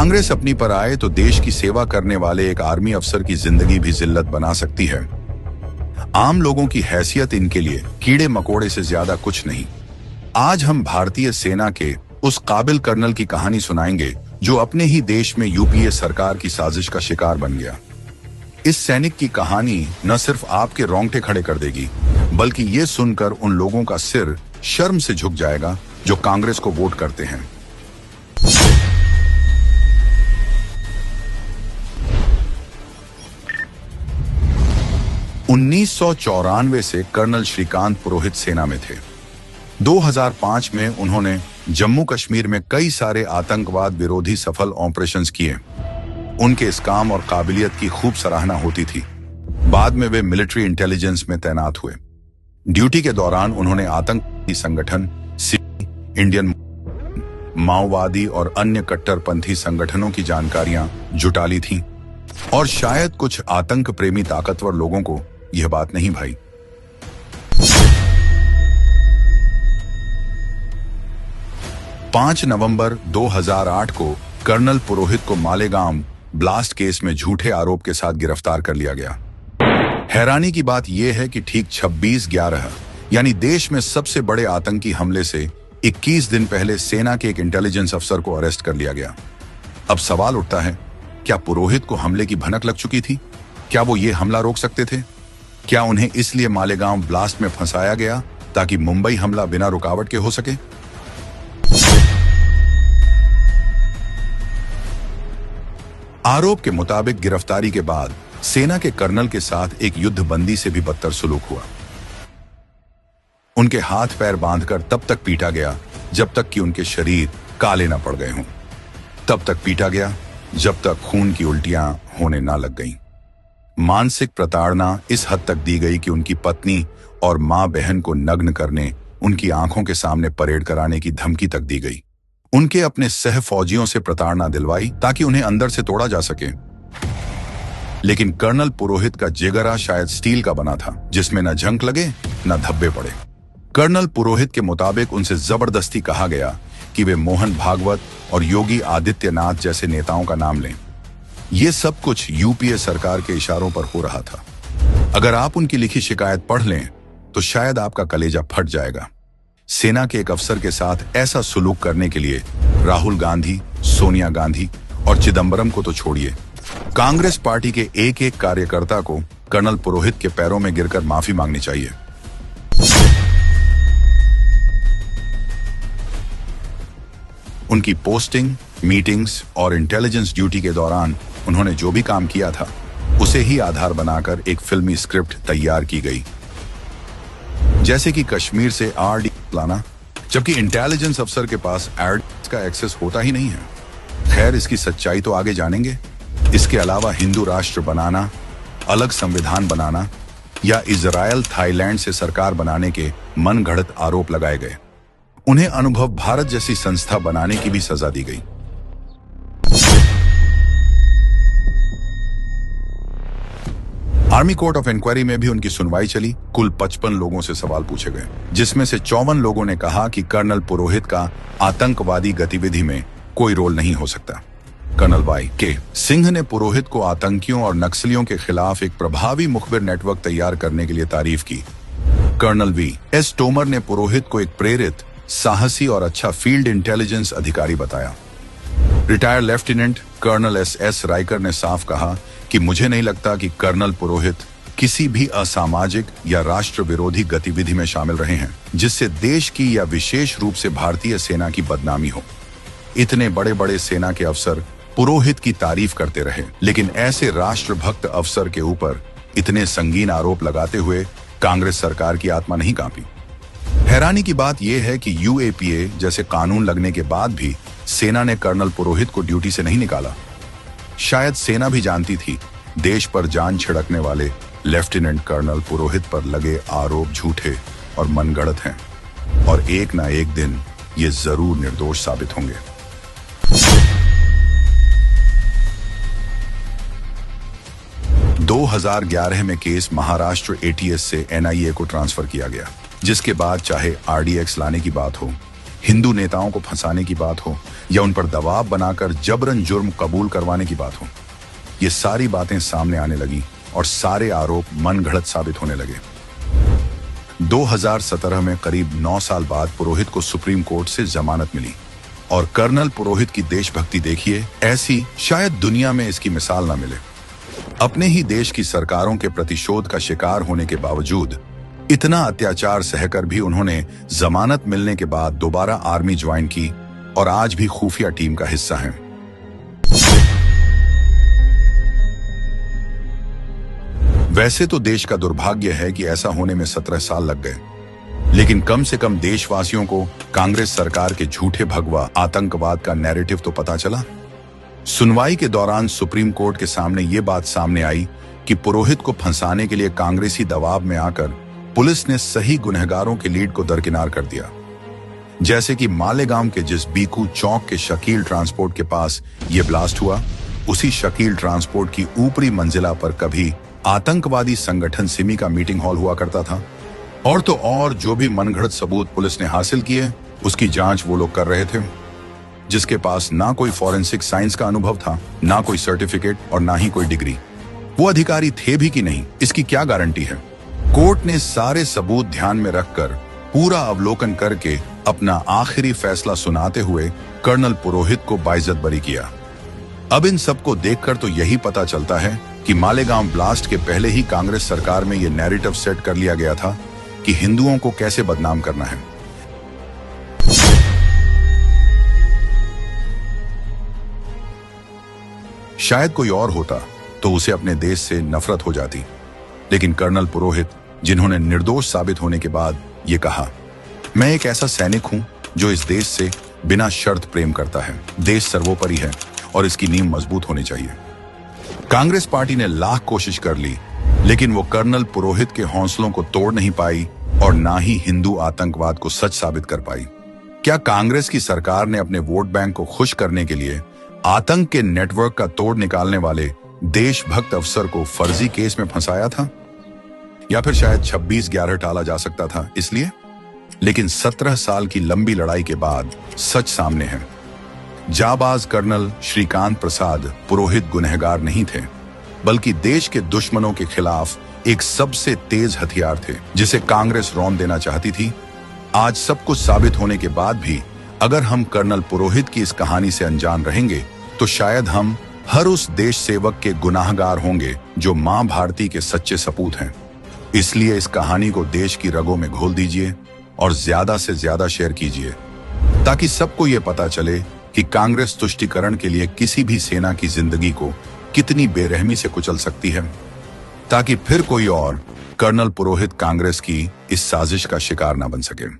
कांग्रेस अपनी पर आए तो देश की सेवा करने वाले एक आर्मी अफसर की जिंदगी भी जिल्लत बना सकती है। आम लोगों की हैसियत इनके लिए कीड़े मकोड़े से ज्यादा कुछ नहीं। आज हम भारतीय सेना के उस काबिल कर्नल की कहानी सुनाएंगे जो अपने ही देश में यूपीए सरकार की साजिश का शिकार बन गया। इस सैनिक की कहानी न सिर्फ आपके रोंगटे खड़े कर देगी, बल्कि ये सुनकर उन लोगों का सिर शर्म से झुक जाएगा जो कांग्रेस को वोट करते हैं। उन्नीस से कर्नल श्रीकांत पुरोहित सेना में थे। 2005 में उन्होंने जम्मू कश्मीर में कई सारे आतंकवाद विरोधी सफल ऑपरेशंस किए। उनके इस काम और काबिलियत की खूब सराहना होती थी। बाद में वे मिलिट्री इंटेलिजेंस में तैनात हुए। ड्यूटी के दौरान उन्होंने आतंकी संगठन, इंडियन माओवादी और अन्य कट्टरपंथी संगठनों की जानकारियां जुटा ली थीं, और शायद कुछ आतंक प्रेमी ताकतवर लोगों को यह बात नहीं भाई। पांच नवंबर 2008 को कर्नल पुरोहित को मालेगांव ब्लास्ट केस में झूठे आरोप के साथ गिरफ्तार कर लिया गया। हैरानी की बात यह है कि ठीक 26/11 यानी देश में सबसे बड़े आतंकी हमले से 21 दिन पहले सेना के एक इंटेलिजेंस अफसर को अरेस्ट कर लिया गया। अब सवाल उठता है, क्या पुरोहित को हमले की भनक लग चुकी थी? क्या वो ये हमला रोक सकते थे? क्या उन्हें इसलिए मालेगांव ब्लास्ट में फंसाया गया ताकि मुंबई हमला बिना रुकावट के हो सके? आरोप के मुताबिक गिरफ्तारी के बाद सेना के कर्नल के साथ एक युद्धबंदी से भी बदतर सुलूक हुआ। उनके हाथ पैर बांधकर तब तक पीटा गया जब तक कि उनके शरीर काले न पड़ गए हों। तब तक पीटा गया जब तक खून की उल्टियां होने ना लग गईं। मानसिक प्रताड़ना इस हद तक दी गई कि उनकी पत्नी और मां बहन को नग्न करने, उनकी आंखों के सामने परेड कराने की धमकी तक दी गई। उनके अपने सह फौजियों से प्रताड़ना दिलवाई ताकि उन्हें अंदर से तोड़ा जा सके। लेकिन कर्नल पुरोहित का जिगरा शायद स्टील का बना था, जिसमें न झंक लगे न धब्बे पड़े। कर्नल पुरोहित के मुताबिक उनसे जबरदस्ती कहा गया कि वे मोहन भागवत और योगी आदित्यनाथ जैसे नेताओं का नाम लें। ये सब कुछ यूपीए सरकार के इशारों पर हो रहा था। अगर आप उनकी लिखी शिकायत पढ़ लें तो शायद आपका कलेजा फट जाएगा। सेना के एक अफसर के साथ ऐसा सुलूक करने के लिए राहुल गांधी, सोनिया गांधी और चिदंबरम को तो छोड़िए, कांग्रेस पार्टी के एक एक कार्यकर्ता को कर्नल पुरोहित के पैरों में गिरकर माफी मांगनी चाहिए। उनकी पोस्टिंग, मीटिंग्स और इंटेलिजेंस ड्यूटी के दौरान उन्होंने जो भी काम किया था, उसे ही आधार बनाकर एक फिल्मी स्क्रिप्ट तैयार की गई, जैसे कि कश्मीर से आरडी लाना, जबकि इंटेलिजेंस अफसर के पास आरडी का एक्सेस होता ही नहीं है। खैर, इसकी सच्चाई तो आगे जानेंगे। इसके अलावा हिंदू राष्ट्र बनाना, अलग संविधान बनाना या इजरायल थाईलैंड से सरकार बनाने के मनगढ़ंत आरोप लगाए गए। उन्हें अनुभव भारत जैसी संस्था बनाने की भी सजा दी गई। आर्मी कोर्ट ऑफ इंक्वायरी में भी उनकी सुनवाई चली। कुल 55 लोगों से सवाल पूछे गए, जिसमें से 54 लोगों ने कहा कि कर्नल पुरोहित का आतंकवादी गतिविधि में कोई रोल नहीं हो सकता। कर्नल वाई के सिंह ने पुरोहित को आतंकियों और नक्सलियों के खिलाफ एक प्रभावी मुखबिर नेटवर्क तैयार करने के लिए तारीफ की। कर्नल वी एस तोमर ने पुरोहित को एक प्रेरित, साहसी और अच्छा फील्ड इंटेलिजेंस अधिकारी बताया। Retired lieutenant colonel S Raikar ने साफ कहा कि मुझे नहीं लगता कि कर्नल पुरोहित किसी भी असामाजिक या राष्ट्र विरोधी गतिविधि में शामिल रहे हैं जिससे देश की या विशेष रूप से भारतीय सेना की बदनामी हो। इतने बड़े बड़े सेना के अफसर पुरोहित की तारीफ करते रहे, लेकिन ऐसे राष्ट्रभक्त अफसर के ऊपर इतने संगीन आरोप लगाते हुए कांग्रेस सरकार की आत्मा नहीं कांपी। हैरानी की बात यह है कि यूएपीए जैसे कानून लगने के बाद भी सेना ने कर्नल पुरोहित को ड्यूटी से नहीं निकाला। शायद सेना भी जानती थी देश पर जान छिड़कने वाले लेफ्टिनेंट कर्नल पुरोहित पर लगे आरोप झूठे और मनगढ़ंत हैं, और एक ना एक दिन ये जरूर निर्दोष साबित होंगे। दो 2011 में केस महाराष्ट्र एटीएस से एनआईए को ट्रांसफर किया गया, जिसके बाद चाहे आरडीएक्स लाने की बात हो, हिंदू नेताओं को फंसाने की बात हो या उन पर दबाव बनाकर जबरन जुर्म कबूल करवाने की बात हो। ये सारी बातें सामने आने लगी और सारे आरोप मनगढ़ंत साबित होने लगे। 2017 में करीब 9 साल बाद पुरोहित को सुप्रीम कोर्ट से जमानत मिली और कर्नल पुरोहित की देशभक्ति देखिए, ऐसी शायद दुनिया में इसकी मिसाल ना मिले। अपने ही देश की सरकारों के प्रतिशोध का शिकार होने के बावजूद इतना अत्याचार सहकर भी उन्होंने जमानत मिलने के बाद दोबारा आर्मी ज्वाइन की और आज भी खुफिया टीम का हिस्सा हैं। वैसे तो देश का दुर्भाग्य है कि ऐसा होने में 17 साल लग गए, लेकिन कम से कम देशवासियों को कांग्रेस सरकार के झूठे भगवा आतंकवाद का नैरेटिव तो पता चला। सुनवाई के दौरान सुप्रीम कोर्ट के सामने ये बात सामने आई कि पुरोहित को फंसाने के लिए कांग्रेसी दबाव में आकर पुलिस ने सही गुनहगारों के लीड को दरकिनार कर दिया। जैसे कि मालेगांव के जिस बीकू चौक के शकील ट्रांसपोर्ट के पास ये ब्लास्ट हुआ, उसी शकील ट्रांसपोर्ट की ऊपरी मंजिला पर कभी आतंकवादी संगठन सिमी का मीटिंग हॉल हुआ करता था। और तो और जो भी मनगढ़ंत सबूत पुलिस ने हासिल किए, उसकी जांच वो लोग कर रहे थे जिसके पास ना कोई फॉरेंसिक साइंस का अनुभव था, ना कोई सर्टिफिकेट और ना ही कोई डिग्री। वो अधिकारी थे भी कि नहीं, इसकी क्या गारंटी है। कोर्ट ने सारे सबूत ध्यान में रखकर पूरा अवलोकन करके अपना आखिरी फैसला सुनाते हुए कर्नल पुरोहित को बाइज्जत बरी किया। अब इन सबको देखकर तो यही पता चलता है कि मालेगांव ब्लास्ट के पहले ही कांग्रेस सरकार में यह नैरेटिव सेट कर लिया गया था कि हिंदुओं को कैसे बदनाम करना है। शायद कोई और होता तो उसे अपने देश से नफरत हो जाती, लेकिन कर्नल पुरोहित, जिन्होंने निर्दोष साबित होने के बाद ये कहा, मैं एक ऐसा सैनिक हूं जो इस देश से बिना शर्त प्रेम करता है। देश सर्वोपरि है और इसकी नींव मजबूत होनी चाहिए। कांग्रेस पार्टी ने लाख कोशिश कर ली, लेकिन वो कर्नल पुरोहित के हौसलों को तोड़ नहीं पाई और ना ही हिंदू आतंकवाद को सच साबित कर पाई। क्या कांग्रेस की सरकार ने अपने वोट बैंक को खुश करने के लिए आतंक के नेटवर्क का तोड़ निकालने वाले देशभक्त अफसर को फर्जी केस में फंसाया था? या फिर शायद 26/11 टाला जा सकता था इसलिए? लेकिन 17 साल की लंबी लड़ाई के बाद सच सामने है। जाबाज कर्नल श्रीकांत प्रसाद पुरोहित गुनहगार नहीं थे, बल्कि देश के दुश्मनों के खिलाफ एक सबसे तेज हथियार थे जिसे कांग्रेस रौंद देना चाहती थी। आज सब कुछ साबित होने के बाद भी अगर हम कर्नल पुरोहित की इस कहानी से अनजान रहेंगे तो शायद हम हर उस देश सेवक के गुनाहगार होंगे जो मां भारती के सच्चे सपूत हैं। इसलिए इस कहानी को देश की रगों में घोल दीजिए और ज्यादा से ज्यादा शेयर कीजिए, ताकि सबको ये पता चले कि कांग्रेस तुष्टीकरण के लिए किसी भी सेना की जिंदगी को कितनी बेरहमी से कुचल सकती है, ताकि फिर कोई और कर्नल पुरोहित कांग्रेस की इस साजिश का शिकार ना बन सके।